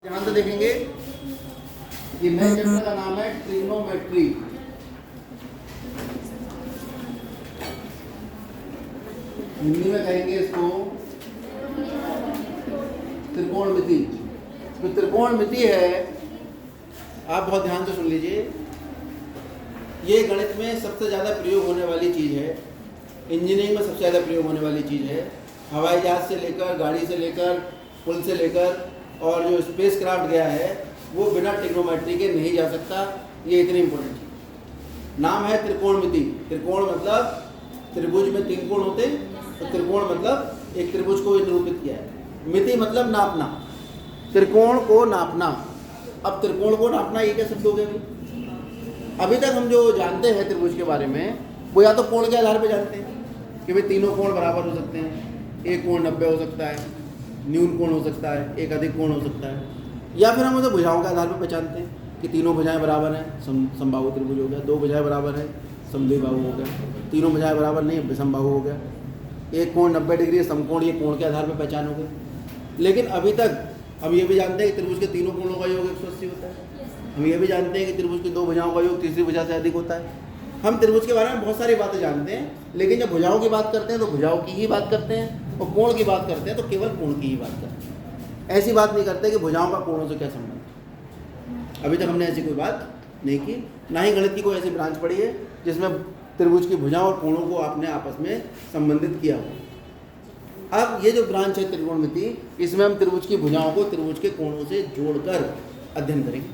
ध्यान से देखेंगे कि नए चैप्टर का नाम है ट्रिग्नोमेट्री। हिंदी में कहेंगे इसको त्रिकोणमिति। तो त्रिकोणमिति है, आप बहुत ध्यान से सुन लीजिए, ये गणित में सबसे ज़्यादा प्रयोग होने वाली चीज़ है, इंजीनियरिंग में सबसे ज़्यादा प्रयोग होने वाली चीज़ है। हवाई जहाज़ से लेकर, गाड़ी से लेकर, पुल से लेकर और जो स्पेस क्राफ्ट गया है वो बिना ट्रिग्नोमेट्री के नहीं जा सकता। ये इतनी इंपॉर्टेंट चीज़। नाम है त्रिकोणमिति। त्रिकोण मतलब त्रिभुज में तीन कोण होते, तो त्रिकोण मतलब एक त्रिभुज को निरूपित किया है। मिति मतलब नापना, त्रिकोण को नापना। अब त्रिकोण को नापना ये क्या शब्द हो गया भाई? अभी तक हम जो जानते हैं त्रिभुज के बारे में वो या तो कोण के आधार पर जानते हैं कि भाई तीनों कोण बराबर हो सकते हैं, एक कोण 90 हो सकता है, न्यून कोण हो सकता है, एक अधिक कोण हो सकता है, या फिर हम उसे भुजाओं के आधार पर पहचानते हैं कि तीनों भुजाएं बराबर हैं, समबाहु त्रिभुज हो गया, दो भुजाएं बराबर है, समद्विबाहु हो गया, तीनों भुजाएं बराबर नहीं, विषमबाहु हो गया, एक कोण 90 डिग्री समकोण, ये कोण के आधार पर पहचान हो गई। लेकिन अभी तक हम ये भी जानते हैं कि त्रिभुज के तीनों कोणों का योग 180 होता है। हम ये भी जानते हैं कि त्रिभुज की दो भुजाओं का योग तीसरी भुजा से अधिक होता है। हम त्रिभुज के बारे में बहुत सारी बातें जानते हैं, लेकिन जब भुजाओं की बात करते हैं तो भुजाओं की ही बात करते हैं, और कोण की बात करते हैं तो केवल कोण की ही बात करते हैं। ऐसी बात नहीं करते कि भुजाओं का कोणों से क्या संबंध। अभी तक हमने ऐसी कोई बात नहीं की, ना ही गणित की कोई ऐसी ब्रांच पढ़ी है जिसमें त्रिभुज की भुजाओं और कोणों को आपने आपस में संबंधित किया हो। अब ये जो ब्रांच है त्रिकोणमिति, इसमें हम त्रिभुज की भुजाओं को त्रिभुज के कोणों से जोड़कर अध्ययन करेंगे।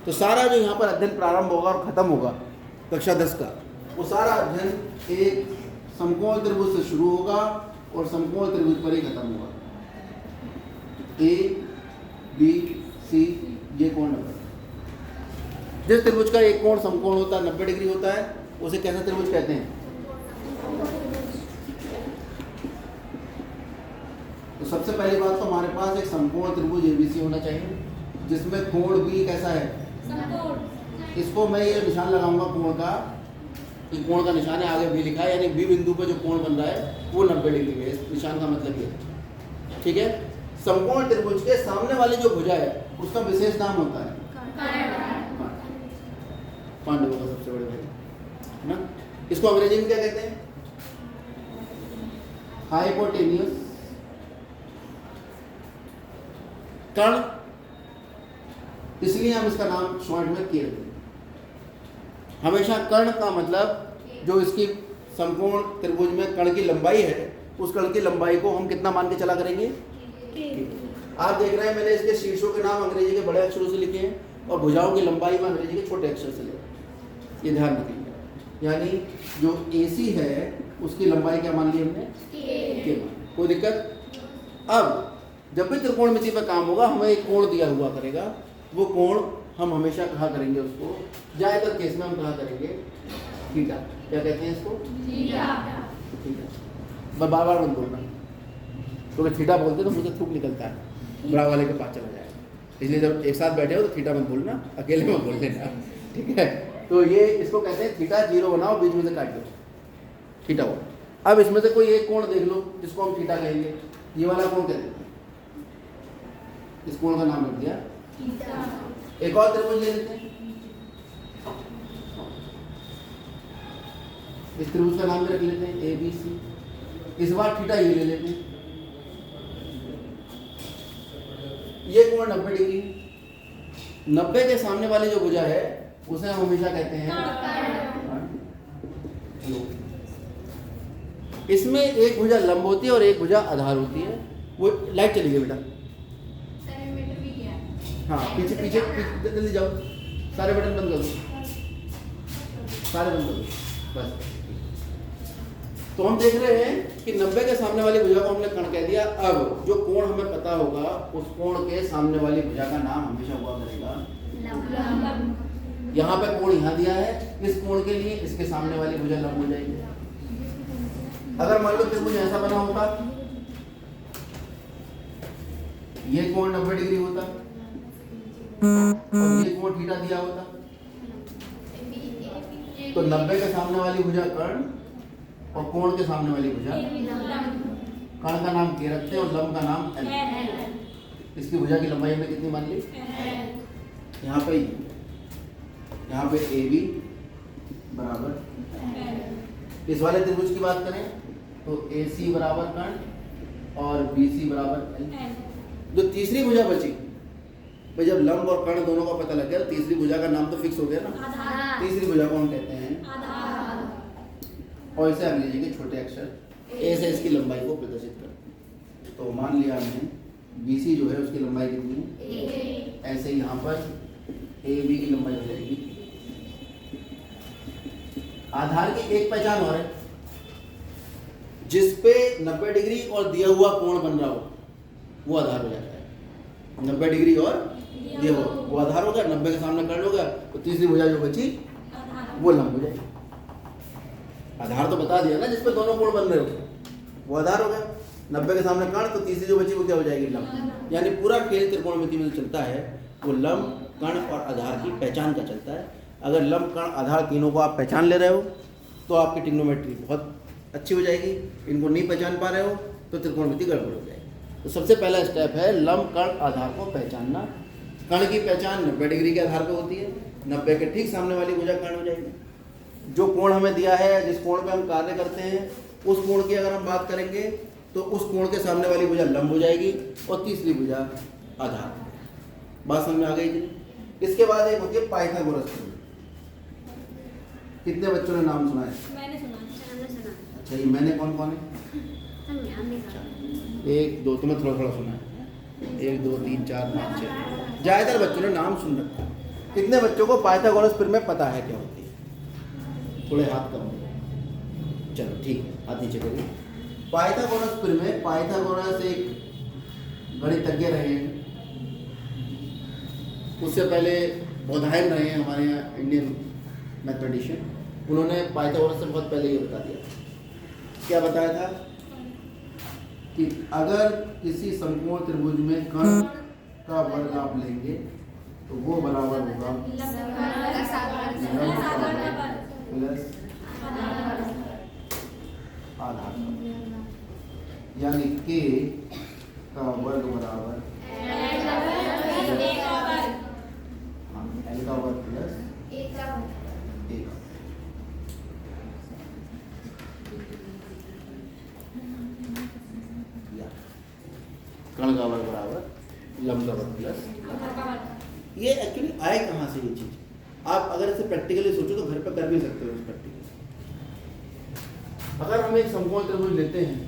तो सारा जो यहाँ पर अध्ययन प्रारंभ होगा और खत्म होगा कक्षा 10 का, वो सारा अध्ययन एक समकोण त्रिभुज से शुरू होगा और समकोण त्रिभुज पर ही खत्म होगा। ए बी सी ये कोण 90। जिस त्रिभुज का एक कोण समकोण होता है 90 डिग्री होता है, उसे कैसा त्रिभुज कहते हैं? तो सबसे पहली बात तो हमारे पास एक समकोण त्रिभुज एबीसी होना चाहिए जिसमें कोण बी कैसा है? इसको मैं ये निशान लगाऊंगा कोण का, कि कोण का निशान है, आगे बी लिखा है, यानी बी बिंदु पर जो कोण बन रहा है वो 90 डिग्री है। इस निशान का मतलब ये है, ठीक है। समकोण त्रिभुज के सामने वाली जो भुजा है उसका विशेष नाम होता है पांडवों का सबसे बड़े भाई है ना। इसको अंग्रेजी में क्या कहते हैं? हाइपोटेन्यूस कर्ण, इसलिए हम इसका नाम शॉर्ट में किए रहते हैं। हमेशा कर्ण का मतलब जो इसकी समकोण त्रिभुज में कर्ण की लंबाई है, उस कर्ण की लंबाई को हम कितना मान के चला करेंगे? आप देख रहे हैं मैंने इसके शीर्षों के नाम अंग्रेजी के बड़े अक्षरों से लिखे हैं और भुजाओं की लंबाई में अंग्रेजी के छोटे अक्षर से लिखे। ये ध्यान रखिएगा, यानी जो AC है उसकी लंबाई क्या मान ली हमने? के मान। कोई दिक्कत? अब जब भी त्रिकोणमिति पर काम होगा हमें एक कोण दिया हुआ करेगा, वो कोण हम हमेशा कहा करेंगे उसको, ज्यादातर केस में हम कहा करेंगे थीटा। क्या कहते हैं इसको? थीटा। बार बार मत बोलना, क्योंकि थीटा बोलते तो मुझे थूक निकलता है, बड़ा वाले के पास चला जाएगा। इसलिए जब एक साथ बैठे हो तो थीटा मत बोलना, अकेले मत बोल देना, ठीक है। तो ये इसको कहते हैं थीटा। 0 बनाओ, बीच में से काट दो, थीटा हो। अब इसमें से कोई एक कोण देख लो जिसको हम थीटा कहेंगे। ये वाला कोण कहते हैं, इस कोण का नाम रख दिया थीटा। एक और त्रिभुज ले लेते हैं, इस त्रिभुज का नाम भी रख लेते हैं ABC। इस बार थीटा ये ले लेते हैं, ये कोण 90 डिग्री। 90 के सामने वाली जो भुजा है उसे हम हमेशा कहते हैं इसमें एक भुजा लंब होती है और एक भुजा आधार होती है। वो लाइट चली गई बेटा, हाँ पीछे पीछे जल्दी जाओ, सारे बटन बंद कर दो, सारे बंद कर दो बस। तो हम देख रहे हैं कि 90 के सामने वाली भुजा को हमने कर्ण कह दिया। अब जो कोण हमें पता होगा उस कोण के सामने वाली भुजा का नाम हमेशा हुआ करेगा लंब। यहाँ पे कोण यहाँ दिया है, इस कोण के लिए इसके सामने वाली भुजा लंब हो जाएगी। अगर मान लो त्रिभुज ऐसा बना होता, ये कोण 90 डिग्री होता और ये कोण थीटा दिया होता, तो 90 के सामने वाली भुजा कर्ण और कोण के सामने वाली भुजा, कर्ण का नाम K रखते हैं और लंब का नाम L। इसकी भुजा की लंबाई हमने कितनी मान ली? यहाँ पे ए बी बराबर, इस वाले त्रिभुज की बात करें तो ए सी बराबर कर्ण और बी सी बराबर एल। जो तीसरी भुजा बची भाई, जब लंब और कर्ण दोनों का पता लग गया, तीसरी भुजा का नाम तो फिक्स हो गया ना। तीसरी भुजा को हम कहते हैं आधार। और इसे आप लीजिए छोटे अक्षर ए से इसकी लंबाई को प्रदर्शित कर। तो मान लिया हमने BC जो है उसकी लंबाई कितनी है? ऐसे ही यहाँ पर AB की लंबाई हो जाएगी। आधार की एक पहचान और है, जिस पे 90 डिग्री और दिया हुआ कोण बन रहा हो वो आधार हो जाता है। 90 डिग्री और दिया हुआ वो आधार होगा। 90 के सामने कर्ण होगा तो तीसरी भुजा जो बची वो लंब हो जाएगी। आधार तो बता दिया ना, जिस पे दोनों कोण बन रहे हो वो आधार होगा। 90 के सामने कर्ण तो तीसरी जो बची वो क्या हो जाएगी? लंब। यानी पूरा खेल त्रिकोणमिति में जो चलता है वो लंब, कर्ण और आधार की पहचान का चलता है। अगर लंब, कर्ण, आधार तीनों को आप पहचान ले रहे हो तो आपकी ट्रिग्नोमेट्री बहुत अच्छी हो जाएगी। इनको नहीं पहचान पा रहे हो तो त्रिकोणमिति गड़बड़ हो जाएगी। तो सबसे पहला स्टेप है लंब, कर्ण, आधार को पहचानना। कर्ण की पहचान 90 डिग्री के आधार पर होती है। 90 के ठीक सामने वाली भुजा कर्ण हो जाएगी। जो कोण हमें दिया है, जिस कोण पे हम कार्य करते हैं, उस कोण की अगर हम बात करेंगे तो उस कोण के सामने वाली भुजा लंब हो जाएगी और तीसरी भुजा आधार। बात समझ में आ गई थी? इसके बाद एक होती है पाइथागोरस थ्योरम। कितने बच्चों ने नाम सुना है? मैंने सुना। अच्छा, ये मैंने कौन कौन है? 1 2, तुम्हें थोड़ा थोड़ा सुना है। 1 2 3 4 5 6, ज़्यादातर बच्चों ने नाम सुन रखा है। कितने बच्चों को पाइथागोरस थ्योरम पता है क्या होती है? थोड़े हाथ कम। चलो ठीक है, हाथ नीचे करिए। पाइथागोरस थ्योरम में पाइथागोरस एक गणितज्ञ रहे हैं। उससे पहले बौधायन रहे हैं हमारे यहाँ इंडियन मैथमेटिशियन। उन्होंने पाइथागोरस से बहुत पहले ये बता दिया। क्या बताया था? कि अगर किसी समकोण त्रिभुज में कर्ण का वर्ग आप लेंगे तो वो बराबर होगा प्लस आधार, यानी K का वर्ग बराबर L का वर्ग प्लस 1। कर्ण का वर्ग बराबर लंब का वर्ग प्लस। ये एक्चुअली आए कहाँ से ये चीज? आप अगर इसे प्रैक्टिकली सोचो तो घर पर कर भी सकते हो। इस प्रैक्टिकल अगर हम एक समकोण त्रिभुज लेते हैं,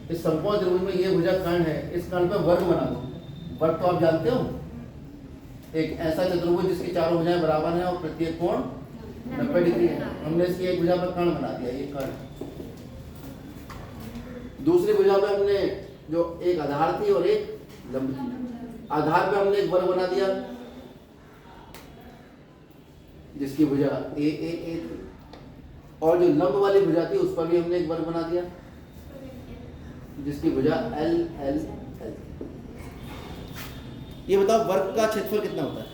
इस समकोण त्रिभुज में ये भुजा कर्ण है, इस कर्ण पे वर्ग बना दो। वर्ग तो आप जानते हो, एक ऐसा चतुर्भुज जिसकी चारों भुजाएं बराबर हैं और प्रत्येक कोण 90 डिग्री है। हमने इसकी एक भुजा पर कर्ण बना दिया, ये कर्ण। दूसरी भुजा पे हमने जो एक आधार थी और एक लंब थी, आधार पे हमने एक वर्ग बना दिया जिसकी भुजा ए थी, और जो लंब वाली भुजा थी उस पर भी हमने एक वर्ग बना दिया जिसकी भुजा एल एल एल। ये बताओ वर्ग का क्षेत्रफल कितना होता है?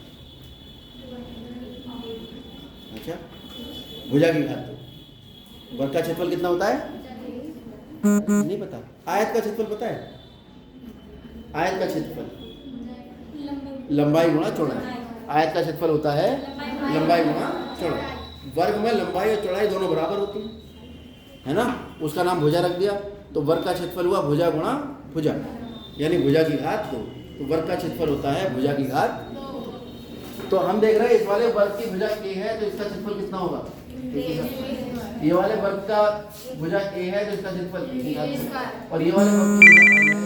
अच्छा, भुजा की घात। वर्ग का क्षेत्रफल कितना होता है? नहीं पता। आयत का क्षेत्रफल पता है? आयत का क्षेत्रफल लंबाई गुणा चौड़ाई। आयत का क्षेत्रफल होता है लंबाई गुणा चौड़ाई। वर्ग में लंबाई और चौड़ाई दोनों बराबर होती है ना, उसका नाम भुजा रख दिया। तो वर्ग का क्षेत्रफल हुआ भुजा गुणा भुजा, यानी भुजा की घात 2। तो वर्ग का क्षेत्रफल होता है भुजा की घात। तो हम देख रहे हैं इस वाले वर्ग की भुजा a है तो इसका क्षेत्रफल कितना होगा? ये वाले वर्ग का भुजा a है तो इसका क्षेत्रफल a, और ये वाले वर्ग की भुजा